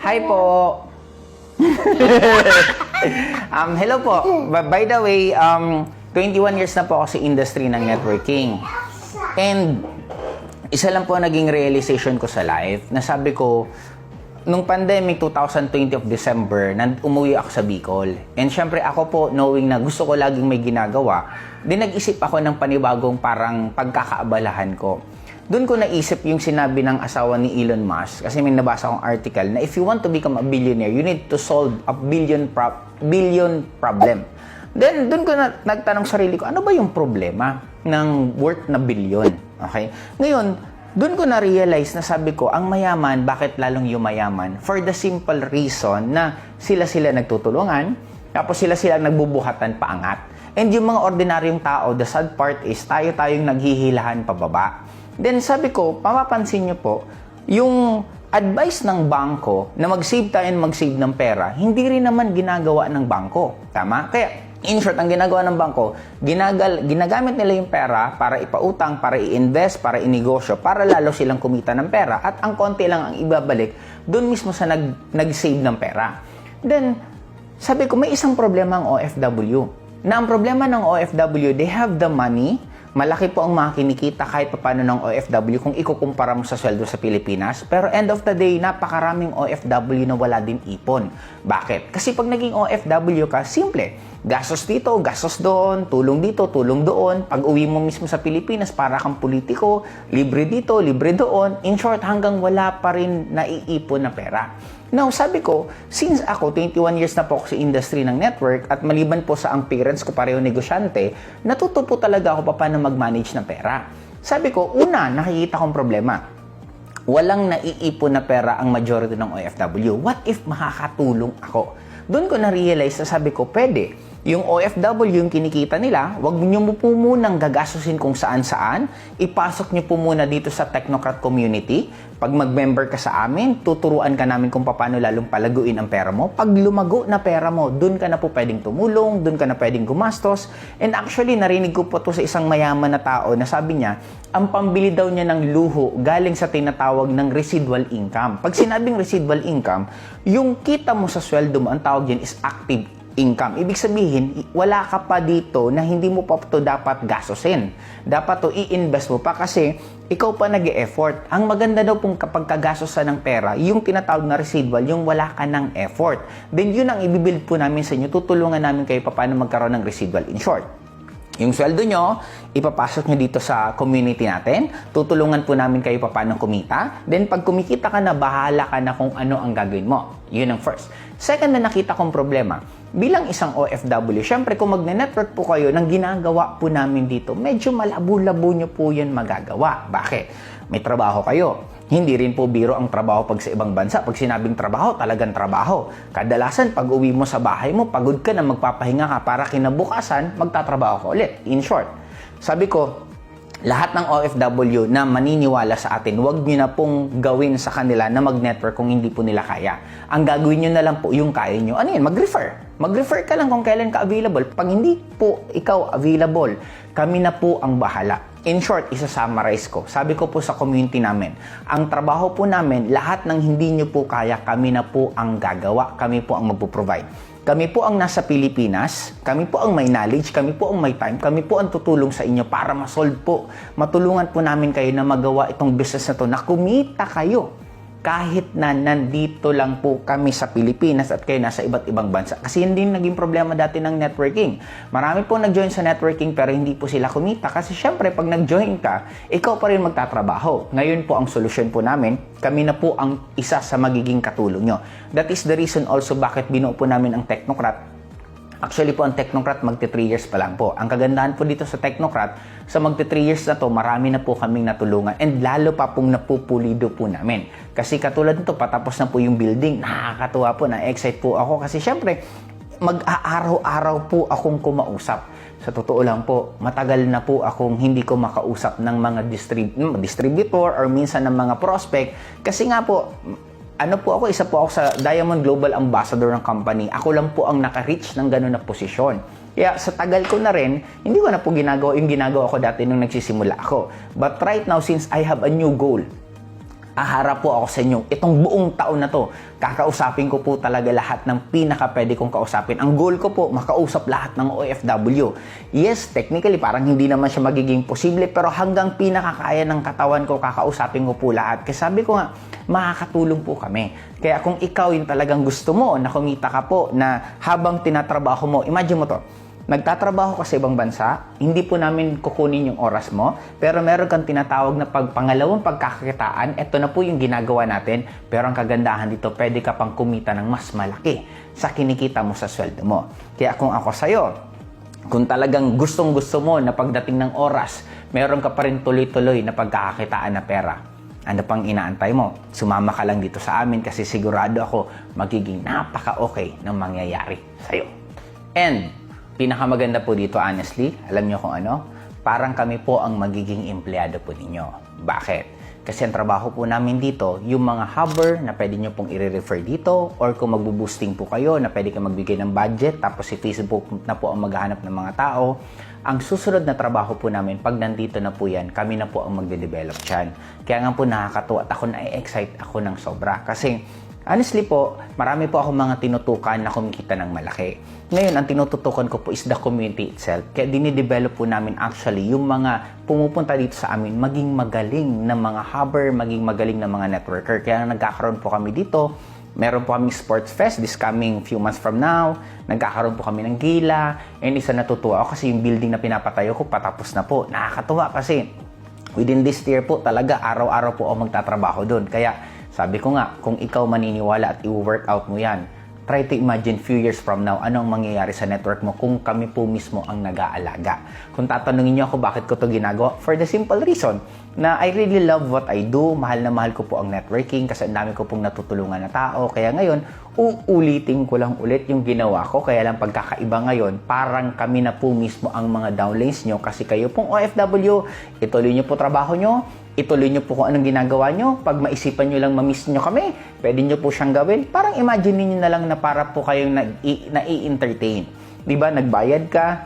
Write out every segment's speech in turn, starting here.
Hi po! Hello po. By the way, 21 years na po ako sa industry ng networking. And isa lang po naging realization ko sa life, na sabi ko, nung pandemic 2020 of December, umuwi ako sa Bicol. And syempre ako po, knowing na gusto ko laging may ginagawa, din nag-isip ako ng panibagong parang pagkakaabalahan ko. Doon ko naisip yung sinabi ng asawa ni Elon Musk, kasi may nabasa akong article na if you want to become a billionaire, you need to solve a billion problem. Then, doon ko nagtanong sarili ko, ano ba yung problema ng worth na billion? Okay? Ngayon, doon ko na-realize na sabi ko, ang mayaman, bakit lalong yumayaman? For the simple reason na sila nagtutulungan, tapos sila nagbubuhatan paangat. And yung mga ordinaryong tao, the sad part is, tayo-tayong naghihilahan pababa. Then sabi ko, mapapansin nyo po, yung advice ng bangko na mag-save tayo and mag-save ng pera, hindi rin naman ginagawa ng bangko. Tama? Kaya, in short, ang ginagawa ng bangko, ginagamit nila yung pera para ipautang, para i-invest, para inegosyo, para lalo silang kumita ng pera. At ang konti lang ang ibabalik, doon mismo sa nag-save ng pera. Then, sabi ko, may isang problema ang OFW. Na ang problema ng OFW, they have the money. Malaki po ang mga kinikita kahit paano ng OFW kung ikukumpara mo sa sweldo sa Pilipinas. Pero end of the day, napakaraming OFW na wala din ipon. Bakit? Kasi pag naging OFW ka, simple. Gastos dito, gastos doon, tulong dito, tulong doon. Pag uwi mo mismo sa Pilipinas, para kang politiko, libre dito, libre doon. In short, hanggang wala pa rin naiipon na pera. Now, sabi ko, since ako, 21 years na po ako sa industry ng network at maliban po sa ang parents ko pareho negosyante, natuto po talaga ako paano mag-manage ng pera. Sabi ko, una, nakikita kong problema. Walang naiipon na pera ang majority ng OFW. What if makakatulong ako? Doon ko na-realize na sabi ko, pwede. Yung OFW, yung kinikita nila, wag niyo mo po munang gagastusin kung saan-saan. Ipasok niyo po muna dito sa Technocrat community. Pag mag-member ka sa amin, tuturuan ka namin kung paano lalong palaguin ang pera mo. Pag lumago na pera mo, dun ka na po pwedeng tumulong, dun ka na pwedeng gumastos. And actually, narinig ko po to sa isang mayaman na tao na sabi niya, ang pambili daw niya ng luho galing sa tinatawag ng residual income. Pag sinabing residual income, yung kita mo sa sweldo mo, ang tawag yan is active income. Ibig sabihin, wala ka pa dito na hindi mo pa ito dapat gastusin. Dapat to i-invest mo pa kasi ikaw pa nag-e-effort. Ang maganda daw pong kapag kagastosan ng pera, yung tinatawag na residual, yung wala ka ng effort. Then yun ang ibibuild po namin sa inyo. Tutulungan namin kayo paano magkaroon ng residual in short. Yung sweldo nyo, ipapasok nyo dito sa community natin. Tutulungan po namin kayo paano kumita. Then, pag kumikita ka na, bahala ka na kung ano ang gagawin mo. Yun ang first. Second na nakita kong problema, bilang isang OFW, syempre kung magne-network po kayo ng ginagawa po namin dito, medyo malabo-labo nyo po yan magagawa. Bakit? May trabaho kayo. Hindi rin po biro ang trabaho pag sa ibang bansa. Pag sinabing trabaho, talagang trabaho. Kadalasan, pag uwi mo sa bahay mo, pagod ka na, magpapahinga ka para kinabukasan, magtatrabaho ka ulit. In short, sabi ko, lahat ng OFW na maniniwala sa atin, huwag nyo na pong gawin sa kanila na mag-network kung hindi po nila kaya. Ang gagawin nyo na lang po yung kaya nyo. Ano yun? Mag-refer. Mag-refer ka lang kung kailan ka available. Pag hindi po ikaw available, kami na po ang bahala. In short, isa-summarize ko. Sabi ko po sa community namin, ang trabaho po namin, lahat ng hindi nyo po kaya, kami na po ang gagawa. Kami po ang magpo-provide. Kami po ang nasa Pilipinas, kami po ang may knowledge, kami po ang may time, kami po ang tutulong sa inyo para ma-solve po. Matulungan po namin kayo na magawa itong business na to na kumita kayo. Kahit na nandito lang po kami sa Pilipinas at kayo nasa iba't ibang bansa. Kasi yun din naging problema dati ng networking. Marami po nag-join sa networking pero hindi po sila kumita. Kasi syempre, pag nag-join ka, ikaw pa rin magtatrabaho. Ngayon po ang solusyon po namin, kami na po ang isa sa magiging katulong nyo. That is the reason also bakit binuo po namin ang Technocrat. Actually po, ang Technocrat magti 3 years pa lang po. Ang kagandahan po dito sa Technocrat, sa magti 3 years na to, marami na po kaming natulungan and lalo pa pong napupulido po namin. Kasi katulad nito, patapos na po yung building, nakakatuwa po, na-excite po ako kasi syempre, mag-aaraw-araw po akong kumausap. Sa totoo lang po, matagal na po akong hindi ko makausap ng mga distributor or minsan ng mga prospect kasi nga po, isa po ako sa Diamond Global Ambassador ng company. Ako lang po ang naka-reach ng gano'n na posisyon. Kaya sa tagal ko na rin, hindi ko na po ginagawa yung ginagawa ko dati nung nagsisimula ako. But right now, since I have a new goal, Aharap po ako sa inyo itong buong taon na to. Kakausapin ko po talaga lahat ng pinaka pwede kong kausapin. Ang goal ko po, makausap lahat ng OFW. Yes, technically parang hindi naman siya magiging posible, pero hanggang pinakakaya ng katawan ko, kakausapin ko po lahat. Kasi sabi ko nga, makakatulong po kami. Kaya kung ikaw yung talagang gusto mo na kumita ka po, na habang tinatrabaho mo, imagine mo to, nagtatrabaho ka sa ibang bansa, hindi po namin kukunin yung oras mo, pero meron kang tinatawag na pangalawang pagkakakitaan, ito na po yung ginagawa natin, pero ang kagandahan dito, pwede ka pang kumita ng mas malaki sa kinikita mo sa sweldo mo. Kaya kung ako sa'yo, kung talagang gustong-gusto mo na pagdating ng oras, meron ka pa rin tuloy-tuloy na pagkakakitaan na pera, ano pang inaantay mo? Sumama ka lang dito sa amin kasi sigurado ako magiging napaka-okay ng mangyayari sa'yo. And pinakamaganda po dito, honestly, alam nyo kung ano? Parang kami po ang magiging empleyado po ninyo. Bakit? Kasi ang trabaho po namin dito, yung mga hover na pwede nyo pong i-refer dito, or kung magbo-boosting po kayo na pwede ka magbigay ng budget, tapos si Facebook na po ang maghahanap ng mga tao, ang susunod na trabaho po namin, pag nandito na po yan, kami na po ang magde-develop dyan. Kaya nga po nakakatuwa at ako na-excite ako ng sobra. Kasi honestly po, marami po akong mga tinutukan na kumikita ng malaki. Ngayon, ang tinututukan ko po is the community itself. Kaya dinidevelop po namin actually yung mga pumupunta dito sa amin maging magaling na mga hubber, maging magaling na mga networker. Kaya nagkakaroon po kami dito. Meron po kami sports fest this coming few months from now. Nagkakaroon po kami ng gala. And isa natutuwa ako kasi yung building na pinapatayo ko patapos na po. Nakakatuwa kasi within this year po talaga araw-araw po ako magtatrabaho doon. Kaya sabi ko nga, kung ikaw maniniwala at i-workout mo yan, try to imagine few years from now, anong mangyayari sa network mo kung kami po mismo ang nag-aalaga. Kung tatanungin niyo ako bakit ko to ginagawa, for the simple reason na I really love what I do. Mahal na mahal ko po ang networking kasi ang dami ko pong natutulungan na tao. Kaya ngayon, uulitin ko lang ulit yung ginawa ko. Kaya lang pagkakaiba ngayon, parang kami na po mismo ang mga downlines nyo kasi kayo pong OFW, ituloy nyo po trabaho nyo, ituloy nyo po kung anong ginagawa nyo. Pag maisipan nyo lang mamiss nyo kami, pwede nyo po siyang gawin. Parang imagine niyo na lang na para po kayong nai-entertain. Diba? Nagbayad ka,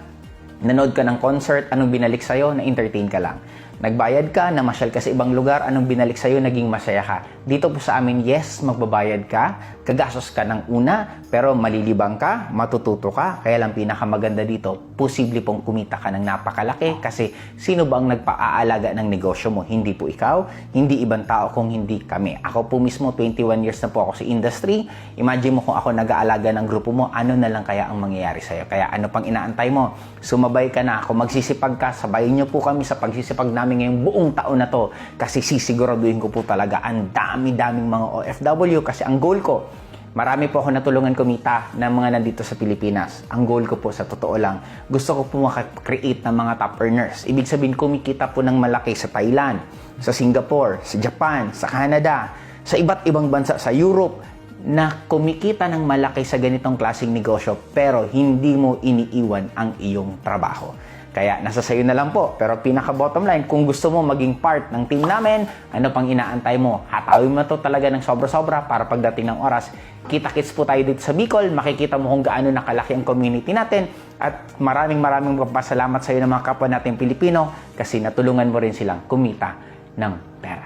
nanood ka ng concert, anong binalik sa'yo? Na-entertain ka lang. Nagbayad ka, namasyal ka sa ibang lugar, anong binalik sa'yo? Naging masaya ka. Dito po sa amin, yes, magbabayad ka, gagastos ka ng una, pero malilibang ka, matututo ka. Kaya lang pinakamaganda dito, posible pong kumita ka ng napakalaki kasi sino ba ang nagpaaalaga ng negosyo mo? Hindi po ikaw, hindi ibang tao kung hindi kami. Ako po mismo, 21 years na po ako sa industry. Imagine mo kung ako nag-aalaga ng grupo mo, ano na lang kaya ang mangyayari sa'yo? Kaya ano pang inaantay mo? Sumabay ka na ako, magsisipag ka, sabayin niyo po kami sa pagsisipag namin ngayong buong taon na to kasi sisiguraduhin ko po talaga ang dami-daming mga OFW kasi ang goal ko, marami po ako natulungan kumita ng mga nandito sa Pilipinas. Ang goal ko po sa totoo lang, gusto ko po makakreate ng mga top earners. Ibig sabihin, kumikita po ng malaki sa Thailand, sa Singapore, sa Japan, sa Canada, sa iba't ibang bansa, sa Europe, na kumikita ng malaki sa ganitong klaseng negosyo pero hindi mo iniiwan ang iyong trabaho. Kaya nasa sayo na lang po. Pero pinaka bottom line, kung gusto mo maging part ng team namin, ano pang inaantay mo? Hatawin mo to talaga ng sobra-sobra para pagdating ng oras, kita-kits po tayo dito sa Bicol, makikita mo kung gaano nakalaki ang community natin at maraming papasalamat sa iyo ng mga kapwa natin Pilipino kasi natulungan mo rin silang kumita ng pera.